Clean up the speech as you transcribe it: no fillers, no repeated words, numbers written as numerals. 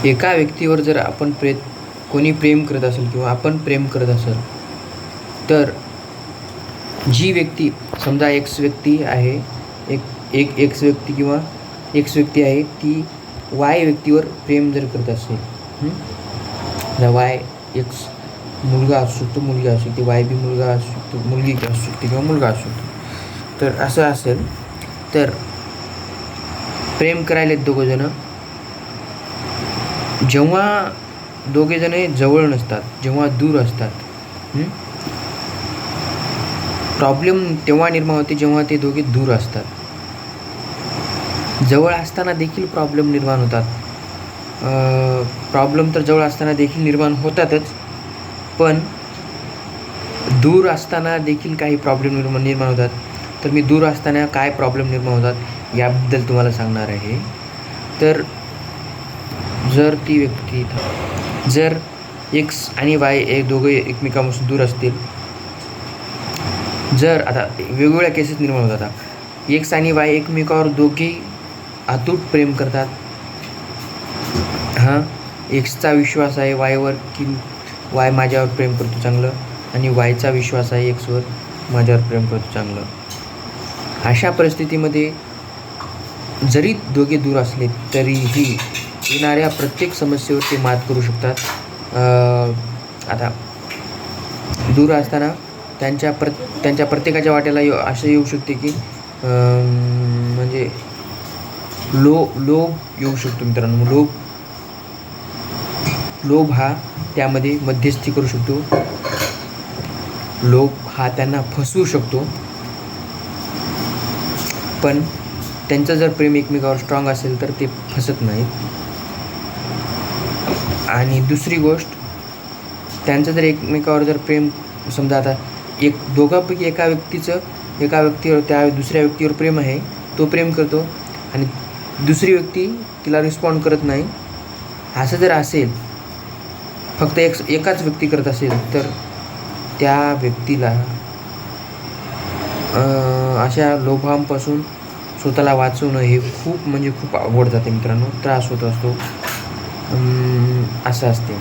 एका व्यक्तीवर जर कोणी प्रेम करत असेल किंवा आपण प्रेम करत असेल, तर जी व्यक्ती समजा एक्स व्यक्ती आहे, एक्स व्यक्ती किंवा एक्स व्यक्ती आहे, ती वाय व्यक्तीवर प्रेम जर करत असेल, वाय एक्स मुलगा असू शकतो, मुलगी असू शकते, वाय बी मुलगा असू शकतो, मुलगी असू शकते किंवा मुलगा असू शकतो. तर असं असेल तर प्रेम करायला दोघंजणं, जेव्हा दोघेजण जवळ नसतात, जेव्हा दूर असतात, प्रॉब्लेम तेव्हा निर्माण होते जेव्हा ते दोघे दूर असतात. जवळ असताना देखील प्रॉब्लेम निर्माण होतात. प्रॉब्लेम तर जवळ असताना देखील निर्माण होतातच, पण दूर असताना देखील काही प्रॉब्लेम निर्माण होतात. तर मी दूर असताना काय प्रॉब्लेम निर्माण होतात याबद्दल तुम्हाला सांगणार आहे. तर जर ती व्यक्ती, जर एक्स आणि वाय दोघे एकमेकांपासून दूर असतील, जर आता वेगवेगळ्या केसेस निर्माण होतात. एक्स आणि वाय एकमेकावर दोघे अतूट प्रेम करतात. एक्सचा विश्वास आहे वायवर की वाय माझ्यावर प्रेम करतो चांगलं, आणि वायचा विश्वास आहे एक्सवर माझ्यावर प्रेम करतो चांगलं. अशा परिस्थितीमध्ये जरी दोघे दूर असले तरीही येणाऱ्या प्रत्येक समस्येवर ते मात करू शकतात. आता दूर असताना त्यांच्या प्रत्येकाच्या वाट्याला असं येऊ शकते की म्हणजे लोभ येऊ शकतो मित्रांनो. लोभ हा त्यामध्ये मध्यस्थी करू शकतो. लोभ हा त्यांना फसवू शकतो. पण त्यांचं जर प्रेम एकमेकावर स्ट्रॉंग असेल तर ते फसत नाहीत. आणि दुसरी गोष्ट, त्यांचं जर एकमेकावर जर प्रेम, समजा आता दोघांपैकी एका व्यक्तीवर त्या दुसऱ्या व्यक्तीवर प्रेम आहे, तो प्रेम करतो आणि दुसरी व्यक्ती तिला रिस्पॉन्ड करत नाही, असं जर असेल, फक्त एकाच व्यक्ती करत असेल, तर त्या व्यक्तीला अशा लोभांपासून स्वतःला वाचवणं हे खूप अवघड जाते मित्रांनो. त्रास होत असतो, असं असते.